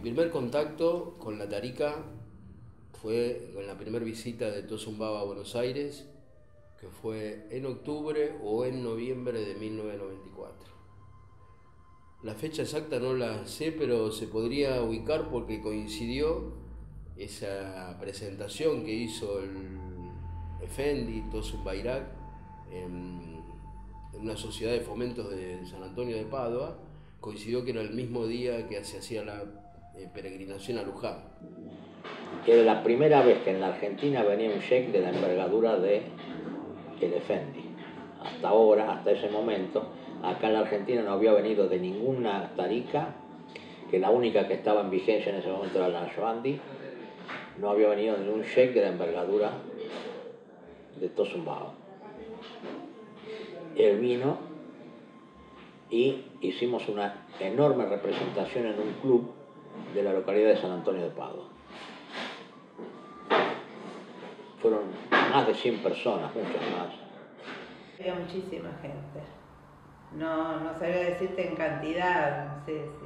primer contacto con la Tarika fue en la primera visita de Tosun Baba a Buenos Aires, que fue en octubre o en noviembre de 1994. La fecha exacta no la sé, pero se podría ubicar porque coincidió esa presentación que hizo el Efendi, Tosun Bayrak, en una sociedad de fomentos de San Antonio de Padua. Coincidió que era el mismo día que se hacía la peregrinación a Luján. Era la primera vez que en la Argentina venía un sheik de la envergadura de el Efendi. Hasta ahora, hasta ese momento, acá en la Argentina no había venido de ninguna tarika, que la única que estaba en vigencia en ese momento era la Naqshbandi. No había venido ningún sheik de la envergadura de Tosun Baba. Él vino y hicimos una enorme representación en un club de la localidad de San Antonio de Padua. Fueron más de 100 personas, muchas más. Había muchísima gente. No sabría decirte en cantidad, no sé si.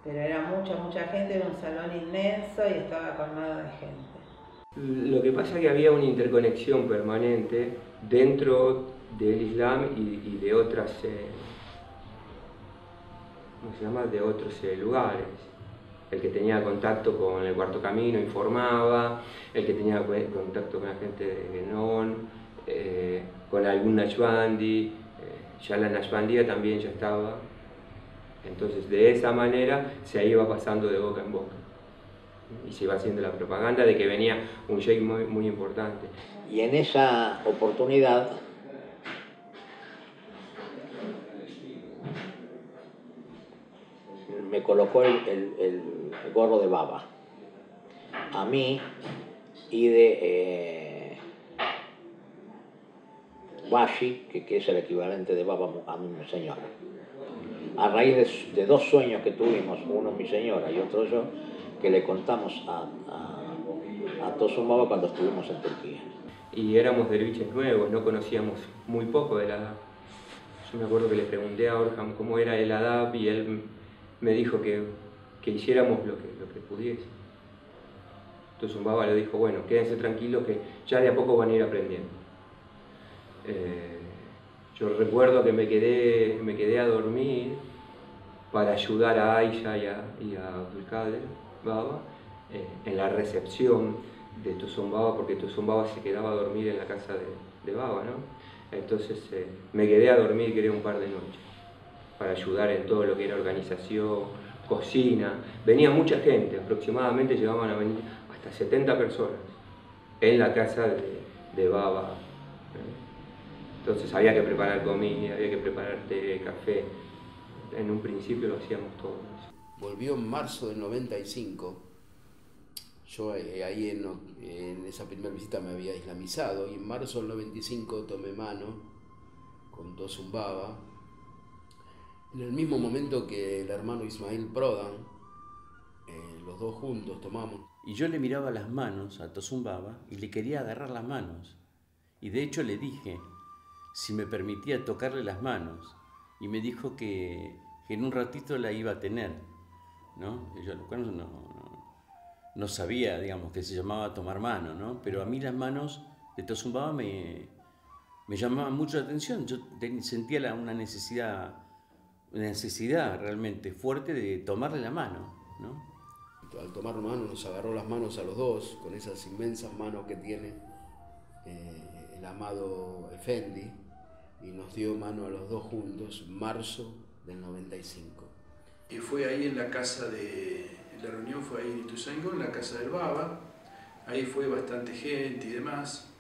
Pero era mucha gente, era un salón inmenso y estaba colmado de gente. Lo que pasa es que había una interconexión permanente dentro del Islam y de otras, ¿cómo se llama?, de otros lugares. El que tenía contacto con el Cuarto Camino informaba, el que tenía contacto con la gente de Genón, con algún Naqshbandi, ya la Naqshbandía también ya estaba. Entonces de esa manera se iba pasando de boca en boca y se iba haciendo la propaganda de que venía un sheik muy importante. Y en esa oportunidad me colocó el gorro de baba, a mí y de Washi, que es el equivalente de baba a mi señora. A raíz de dos sueños que tuvimos, uno mi señora y otro yo, que le contamos a Tosun Baba cuando estuvimos en Turquía. Y éramos derviches nuevos, no conocíamos muy poco del adab. Yo me acuerdo que le pregunté a Orham cómo era el adab y él me dijo que hiciéramos lo que pudiese. Tosun Baba le dijo, bueno, quédense tranquilos que ya de a poco van a ir aprendiendo. Yo recuerdo que me quedé a dormir para ayudar a Aisha y a Abdulkader Baba en la recepción de Tosun Baba, porque Tosun Baba se quedaba a dormir en la casa de Baba, ¿no? Entonces me quedé a dormir, creo, un par de noches, para ayudar en todo lo que era organización, cocina. Venía mucha gente, aproximadamente llegaban a venir hasta 70 personas en la casa de Baba. Entonces había que preparar comida, había que preparar té, café. En un principio lo hacíamos todos. Volvió en marzo del 95. Yo ahí en esa primera visita me había islamizado y en marzo del 95 tomé mano con Tosun Baba. En el mismo momento que el hermano Ismail Prodan, los dos juntos tomamos. Y yo le miraba las manos a Tosun Baba y le quería agarrar las manos. Y de hecho le dije si me permitía tocarle las manos. Y me dijo que en un ratito la iba a tener, ¿no? Y yo no sabía, digamos, que se llamaba tomar mano, ¿no? Pero a mí las manos de Tosun Baba me llamaban mucho la atención. Yo sentía una necesidad realmente fuerte de tomarle la mano, ¿no? Al tomar mano nos agarró las manos a los dos, con esas inmensas manos que tiene el amado Efendi, y nos dio mano a los dos juntos en marzo del 95. Y fue ahí en la casa la reunión fue ahí en Ituzaingó, en la casa del Baba. Ahí fue bastante gente y demás.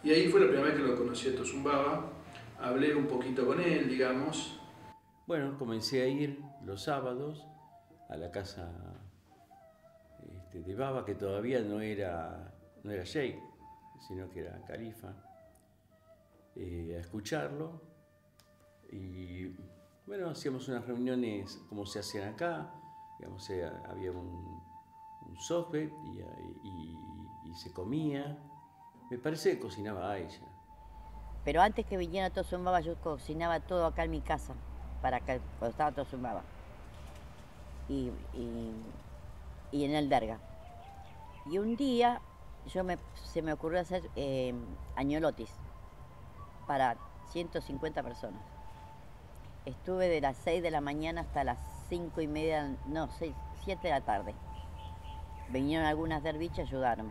Y ahí fue la primera vez que lo conocí a Tosun Baba. Hablé un poquito con él, digamos. Bueno, comencé a ir los sábados a la casa de Baba, que todavía no era sheik, sino que era califa, a escucharlo. Y bueno, hacíamos unas reuniones como se hacían acá, digamos, había un sohbet y se comía. Me parece que cocinaba a ella. Pero antes que viniera Tosun Baba yo cocinaba todo acá en mi casa, para acá, cuando estaba Tosun Baba. y en el Derga. Y un día se me ocurrió hacer añolotis para 150 personas. Estuve de las 6 de la mañana hasta las 5:30, no, 7 de la tarde. Vinieron algunas derviches a ayudarme,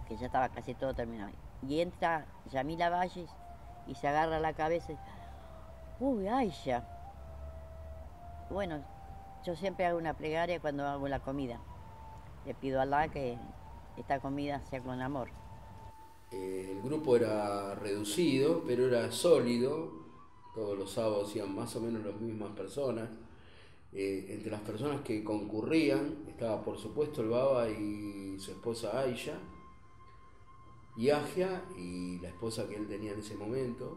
que ya estaba casi todo terminado. Y entra Yamila Valles y se agarra la cabeza y, uy, Aisha. Bueno, yo siempre hago una plegaria cuando hago la comida. Le pido a Allah que esta comida sea con amor. El grupo era reducido, pero era sólido. Todos los sábados iban más o menos las mismas personas. Entre las personas que concurrían estaba, por supuesto, el Baba y su esposa Aisha, y Agia y la esposa que él tenía en ese momento,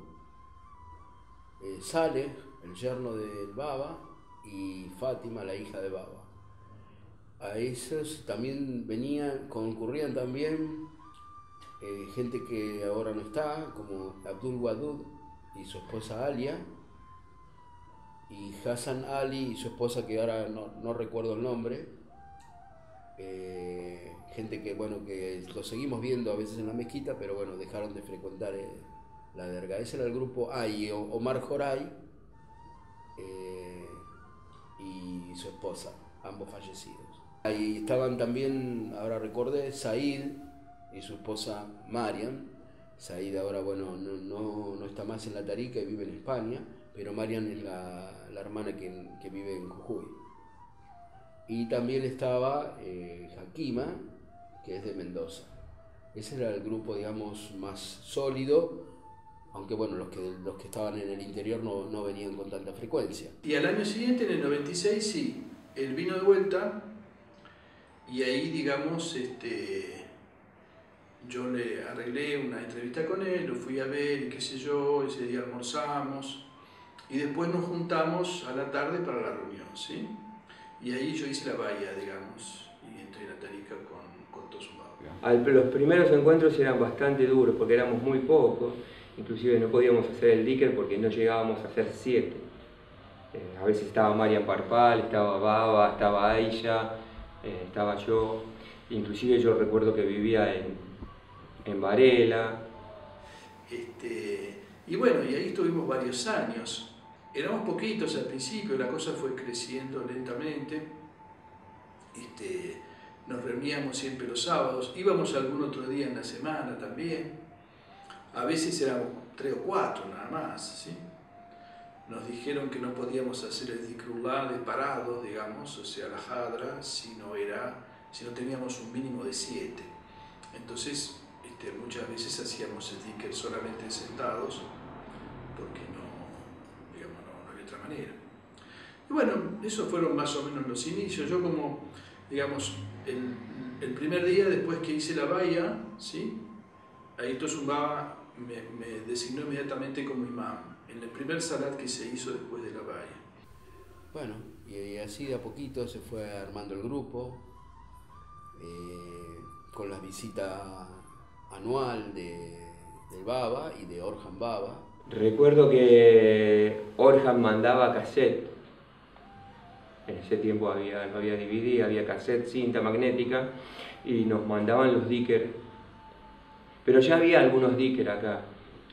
Saleh, el yerno del Baba, y Fátima, la hija de Baba. A esos también concurrían también gente que ahora no está, como Abdul Wadud y su esposa Alia, y Hassan Ali y su esposa, que ahora no recuerdo el nombre. Gente que, bueno, que lo seguimos viendo a veces en la mezquita, pero bueno, dejaron de frecuentar la derga. Ese era el grupo. Y Omar Joray y su esposa, ambos fallecidos. Ahí estaban también, ahora recordé, Said y su esposa Mariam. Said ahora, bueno, no está más en la Tarika y vive en España, pero Mariam es la hermana que vive en Jujuy. Y también estaba Hakima, que es de Mendoza. Ese era el grupo, digamos, más sólido, aunque bueno, los que estaban en el interior no venían con tanta frecuencia. Y al año siguiente, en el 96, sí, él vino de vuelta, y ahí, digamos, yo le arreglé una entrevista con él, lo fui a ver y qué sé yo, ese día almorzamos, y después nos juntamos a la tarde para la reunión, ¿sí? Y ahí yo hice la bahía, digamos, y entré en la Tarika con Tosun Baba. Los primeros encuentros eran bastante duros porque éramos muy pocos, inclusive no podíamos hacer el diker porque no llegábamos a hacer 7. A veces estaba Mariam Parpal, estaba Baba, estaba Aisha, estaba yo, inclusive yo recuerdo que vivía en Varela. Y bueno, y ahí estuvimos varios años. Éramos poquitos al principio, la cosa fue creciendo lentamente. Nos reuníamos siempre los sábados, íbamos algún otro día en la semana también. A veces éramos 3 o 4 nada más, ¿sí? Nos dijeron que no podíamos hacer el Zikrullah de parados, digamos, o sea, la Hadra, si no teníamos un mínimo de 7. Entonces, muchas veces hacíamos el Zikr solamente sentados, porque no había otra manera. Y bueno, esos fueron más o menos los inicios. Yo como, digamos, el primer día después que hice la bahía, ¿sí? Ahí Tosun Baba me designó inmediatamente como imam, en el primer salat que se hizo después de la bahía. Bueno, y así de a poquito se fue armando el grupo, con las visitas anual del Baba y de Orhan Baba. Recuerdo que Orhan mandaba cassette. En ese tiempo no había DVD, había cassette, cinta magnética, y nos mandaban los diker. Pero ya había algunos diker acá.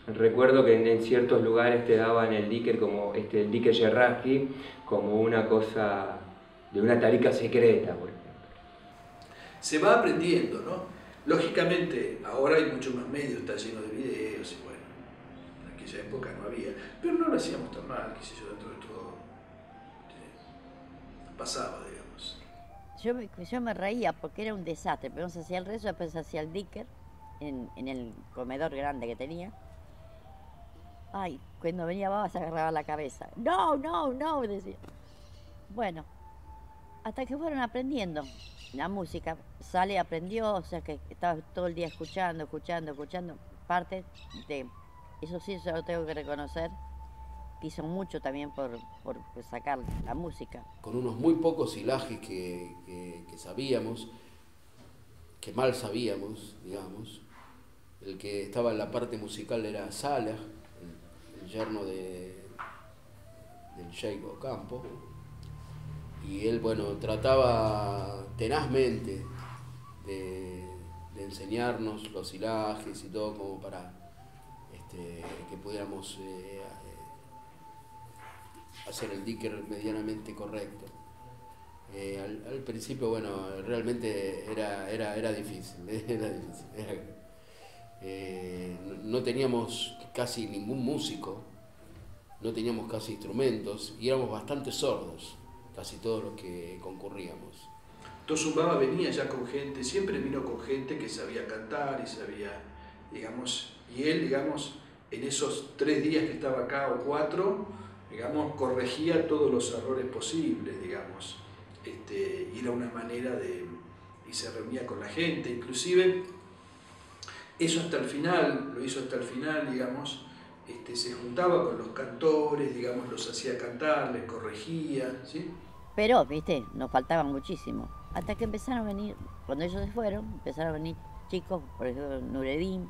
Recuerdo que en ciertos lugares te daban el diker como el diker Yerraski, como una cosa de una tarika secreta, por ejemplo. Se va aprendiendo, ¿no? Lógicamente, ahora hay mucho más medios, está lleno de videos, y bueno, en aquella época no había, pero no lo hacíamos tan mal, qué sé yo, dentro de todo pasaba, digamos. Yo me reía porque era un desastre. Primero se hacía el rezo, después se hacía el diker en el comedor grande que tenía. Ay, cuando venía Baba se agarraba la cabeza. No, decía. Bueno, hasta que fueron aprendiendo la música. Sale aprendió, o sea que estaba todo el día escuchando. Parte de, eso sí, yo lo tengo que reconocer, que hizo mucho también por sacar la música. Con unos muy pocos hilajes que sabíamos, que mal sabíamos, digamos. El que estaba en la parte musical era Salah, el yerno del Sheikh Ocampo. y él, bueno, trataba tenazmente de enseñarnos los hilajes y todo como para que pudiéramos hacer el dicker medianamente correcto. Al principio, bueno, realmente era difícil, no teníamos casi ningún músico, no teníamos casi instrumentos y éramos bastante sordos, casi todos los que concurríamos. Tosun Baba venía ya con gente, siempre vino con gente que sabía cantar y sabía, digamos, y él, digamos, en esos 3 días que estaba acá o 4, digamos, corregía todos los errores posibles, digamos, y era una manera de, y se reunía con la gente, inclusive, eso hasta el final, lo hizo hasta el final, digamos, se juntaba con los cantores, digamos, los hacía cantar, les corregía, ¿sí? Pero, viste, nos faltaba muchísimo. Hasta que empezaron a venir, cuando ellos se fueron, empezaron a venir chicos, por ejemplo, Nureddin,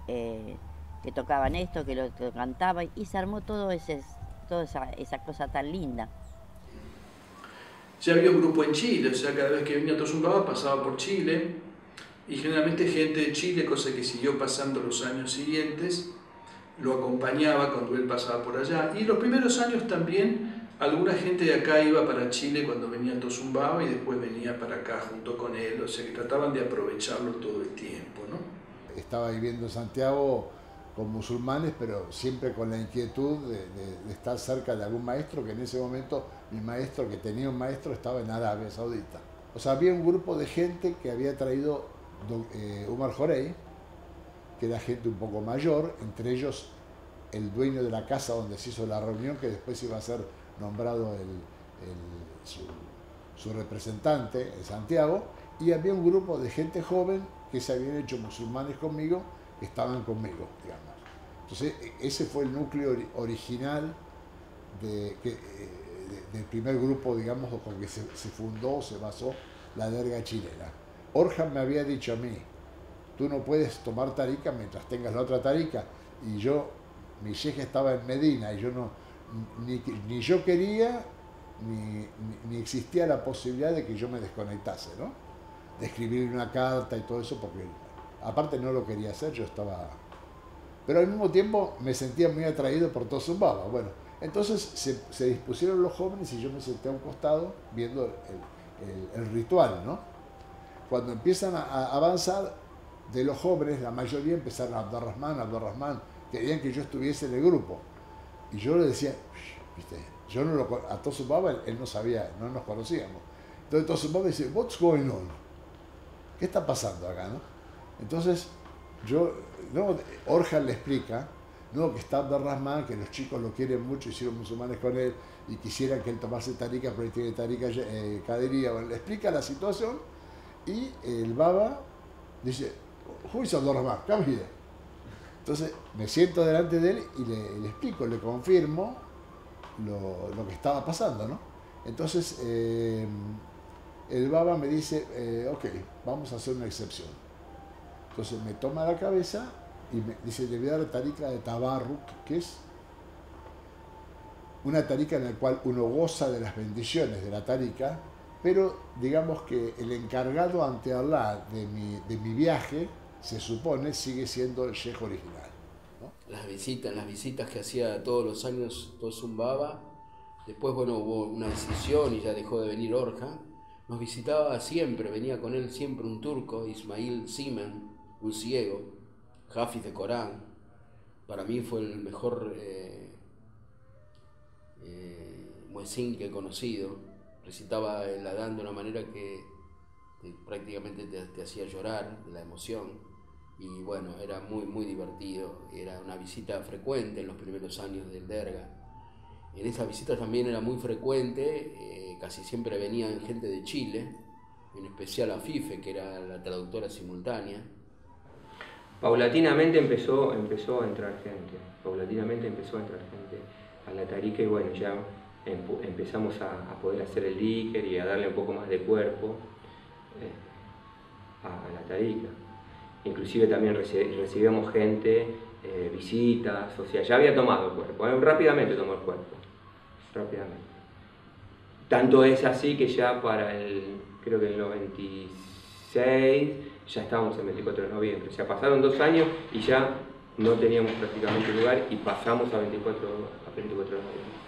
que tocaban esto, que lo cantaban, y se armó toda esa cosa tan linda. Ya había un grupo en Chile, o sea, cada vez que venía Tosun Baba pasaba por Chile, y generalmente gente de Chile, cosa que siguió pasando los años siguientes, lo acompañaba cuando él pasaba por allá. Y los primeros años también alguna gente de acá iba para Chile cuando venía Tosun Baba y después venía para acá junto con él, o sea que trataban de aprovecharlo todo el tiempo, ¿no? Estaba viviendo en Santiago con musulmanes, pero siempre con la inquietud de estar cerca de algún maestro, que en ese momento mi maestro, que tenía un maestro, estaba en Arabia Saudita. O sea, había un grupo de gente que había traído Umar Jorey, que era gente un poco mayor, entre ellos el dueño de la casa donde se hizo la reunión, que después iba a ser nombrado su representante en Santiago, y había un grupo de gente joven que se habían hecho musulmanes conmigo, que estaban conmigo, digamos. Entonces, ese fue el núcleo original del primer grupo, digamos, con que se fundó, se basó la derga chilena. Orhan me había dicho a mí, tú no puedes tomar tarika mientras tengas la otra tarika, y yo, mi sheikh estaba en Medina, y yo ni yo quería, ni existía la posibilidad de que yo me desconectase, ¿no? De escribir una carta y todo eso, porque aparte no lo quería hacer, yo estaba... Pero al mismo tiempo me sentía muy atraído por Tosun Baba. Bueno, entonces se dispusieron los jóvenes y yo me senté a un costado viendo el ritual, ¿no? Cuando empiezan a avanzar, de los jóvenes, la mayoría empezaron a Abdurrahman, querían que yo estuviese en el grupo. Y yo le decía, ¿viste? Yo no a Tosun Baba él no sabía, no nos conocíamos. Entonces Tosun Baba dice, what's going on? ¿Qué está pasando acá, no? Entonces, Orhan le explica, no, que está Abdurrahman, que los chicos lo quieren mucho, hicieron musulmanes con él y quisieran que él tomase tarika, pero él tiene tarika cadería. Bueno, le explica la situación y el Baba dice, who is Abdurrahman? Come here. Entonces me siento delante de él y le explico, le confirmo lo que estaba pasando, ¿no? Entonces el Baba me dice, ok, vamos a hacer una excepción. Entonces me toma la cabeza y me dice, le voy a dar tarika de Tabarruk, que es una tarika en la cual uno goza de las bendiciones de la tarika, pero digamos que el encargado ante Allah de mi viaje, se supone, sigue siendo el sheikh original, ¿no? Las visitas que hacía todos los años Tosun Baba, después, bueno, hubo una decisión y ya dejó de venir Orhan, nos visitaba siempre, venía con él siempre un turco, Ismail Simen, un ciego, Hafiz de Corán. Para mí fue el mejor muezzin que he conocido. Recitaba el Adán de una manera que prácticamente te hacía llorar de la emoción. Y bueno, era muy divertido, era una visita frecuente en los primeros años del derga. En esas visitas también era muy frecuente, casi siempre venían gente de Chile, en especial Afife, que era la traductora simultánea. Paulatinamente empezó a entrar gente, a la tarika, y bueno, ya empezamos a poder hacer el dicker y a darle un poco más de cuerpo a la tarika. Inclusive también recibíamos gente, visitas, o sea, ya había tomado el cuerpo, rápidamente tomó el cuerpo, rápidamente. Tanto es así que ya para creo que el 96 ya estábamos el 24 de noviembre. O sea, pasaron 2 años y ya no teníamos prácticamente lugar y pasamos a 24 de noviembre.